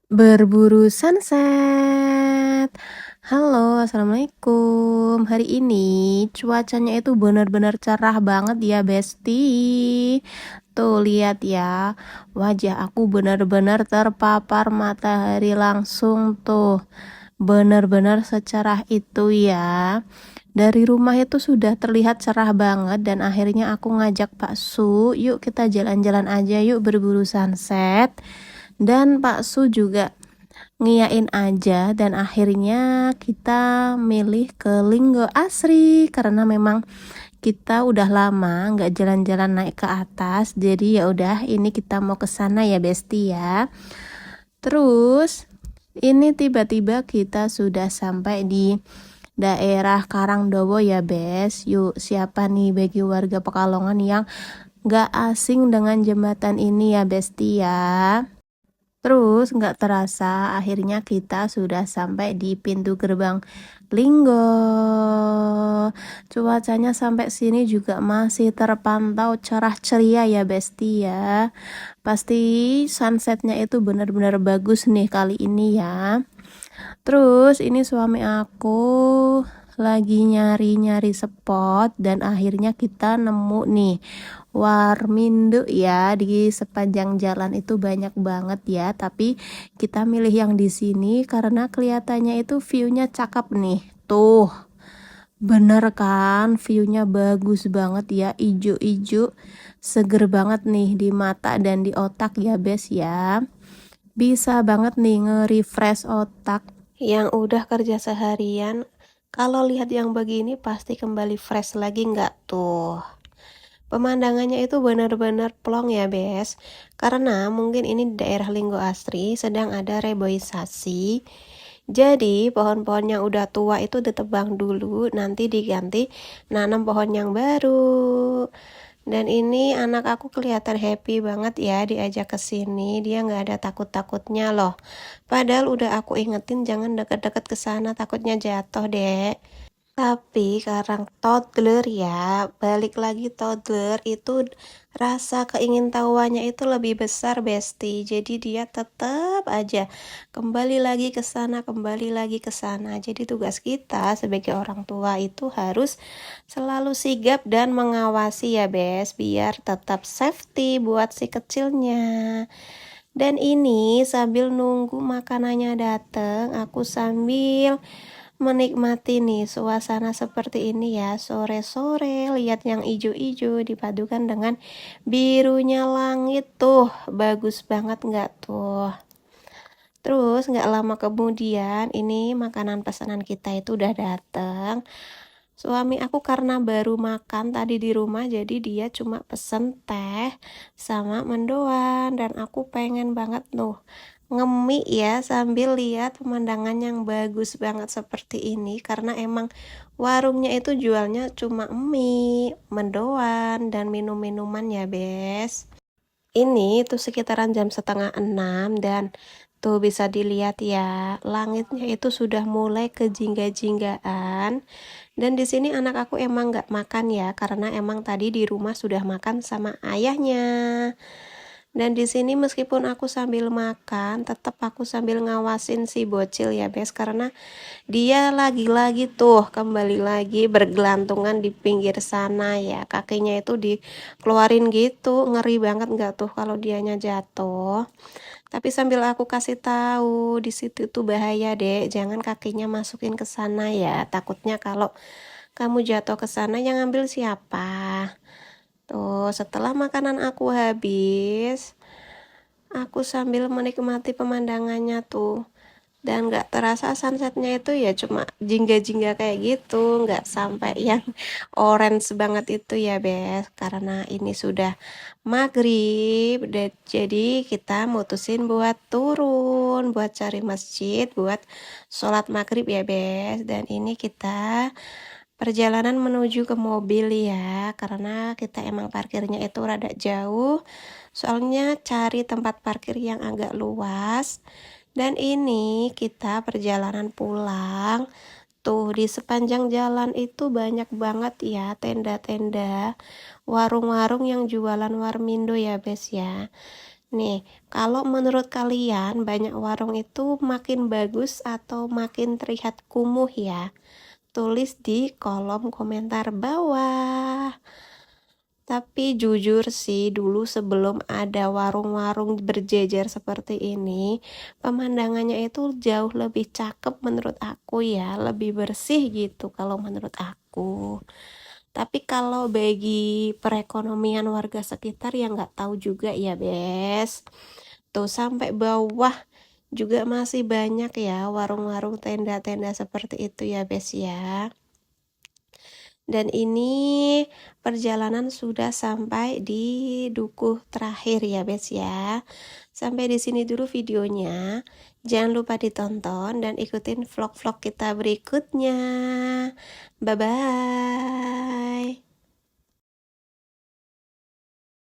Berburu sunset. Halo, assalamualaikum. Hari ini cuacanya itu benar-benar cerah banget ya, Besti. Tuh, lihat ya, wajah aku benar-benar terpapar matahari langsung tuh. Benar-benar secerah itu ya. Dari rumah itu sudah terlihat cerah banget dan akhirnya aku ngajak Pak Su, yuk kita jalan-jalan aja yuk berburu sunset. Dan Pak Su juga ngiyain aja dan akhirnya kita milih ke Linggo Asri karena memang kita udah lama nggak jalan-jalan naik ke atas, jadi ya udah ini kita mau ke sana ya Besti ya. Terus ini tiba-tiba kita sudah sampai di daerah Karangdowo ya Bes. Yuk, siapa nih bagi warga Pekalongan yang nggak asing dengan jembatan ini ya Besti ya. Terus nggak terasa akhirnya kita sudah sampai di pintu gerbang Linggo. Cuacanya sampai sini juga masih terpantau cerah ceria ya Besti ya. Pasti sunsetnya itu benar-benar bagus nih kali ini ya. Terus ini suami aku lagi nyari-nyari spot dan akhirnya kita nemu nih warmindo ya. Di sepanjang jalan itu banyak banget ya, tapi kita milih yang di sini karena kelihatannya itu view-nya cakep nih. Tuh, bener kan? View-nya bagus banget ya, ijo-ijo, seger banget nih di mata dan di otak ya, Bes ya. Bisa banget nih nge-refresh otak yang udah kerja seharian. Kalau lihat yang begini pasti kembali fresh lagi nggak tuh? Pemandangannya itu benar-benar plong ya Bes, karena mungkin ini di daerah Linggo Asri sedang ada reboisasi. Jadi pohon-pohon yang udah tua itu ditebang dulu, nanti diganti nanam pohon yang baru. Dan ini anak aku kelihatan happy banget ya diajak ke sini. Dia nggak ada takut-takutnya loh. Padahal udah aku ingetin jangan deket-deket ke sana, takutnya jatuh, Dek. Tapi karena toddler ya, balik lagi toddler itu rasa keingintahuannya itu lebih besar, Besti. Jadi dia tetap aja kembali lagi ke sana, kembali lagi ke sana. Jadi tugas kita sebagai orang tua itu harus selalu sigap dan mengawasi ya, Bes, biar tetap safety buat si kecilnya. Dan ini sambil nunggu makanannya datang, aku sambil menikmati nih suasana seperti ini ya, sore-sore lihat yang ijo-ijo dipadukan dengan birunya langit tuh, bagus banget nggak tuh? Terus nggak lama kemudian ini makanan pesanan kita itu udah datang. Suami aku karena baru makan tadi di rumah jadi dia cuma pesen teh sama mendoan dan aku pengen banget tuh ngemi ya sambil lihat pemandangan yang bagus banget seperti ini karena emang warungnya itu jualnya cuma mie, mendoan, dan minum-minuman ya Bes. Ini tuh sekitaran jam setengah 6 dan tuh bisa dilihat ya langitnya itu sudah mulai kejingga-jinggaan. Dan di sini anak aku emang nggak makan ya, karena emang tadi di rumah sudah makan sama ayahnya. Dan di sini meskipun aku sambil makan, tetap aku sambil ngawasin si bocil ya, Bes, karena dia lagi-lagi tuh kembali lagi bergelantungan di pinggir sana ya. Kakinya itu dikeluarin gitu, ngeri banget nggak tuh kalau dianya jatuh. Tapi sambil aku kasih tahu di situ tuh bahaya, Dek. Jangan kakinya masukin ke sana ya. Takutnya kalau kamu jatuh ke sana yang ngambil siapa? Tuh, setelah makanan aku habis, aku sambil menikmati pemandangannya tuh. Dan gak terasa sunsetnya itu ya cuma jingga-jingga kayak gitu, nggak sampai yang orange banget itu ya Bes, karena ini sudah maghrib dan jadi kita mutusin buat turun, buat cari masjid, buat sholat maghrib ya Bes. Dan ini kita perjalanan menuju ke mobil ya, karena kita emang parkirnya itu rada jauh, soalnya cari tempat parkir yang agak luas. Dan ini kita perjalanan pulang. Tuh di sepanjang jalan itu banyak banget ya tenda-tenda, warung-warung yang jualan warmindo ya Bes ya. Nih, kalau menurut kalian banyak warung itu makin bagus atau makin terlihat kumuh ya? Tulis di kolom komentar bawah. Tapi jujur sih, dulu sebelum ada warung-warung berjejer seperti ini, pemandangannya itu jauh lebih cakep menurut aku ya, lebih bersih gitu kalau menurut aku. Tapi kalau bagi perekonomian warga sekitar ya nggak tahu juga ya, Bes. Tuh sampai bawah juga masih banyak ya warung-warung tenda-tenda seperti itu ya, Bes ya. Dan ini perjalanan sudah sampai di dukuh terakhir ya, Bes ya. Sampai di sini dulu videonya. Jangan lupa ditonton dan ikutin vlog-vlog kita berikutnya. Bye-bye.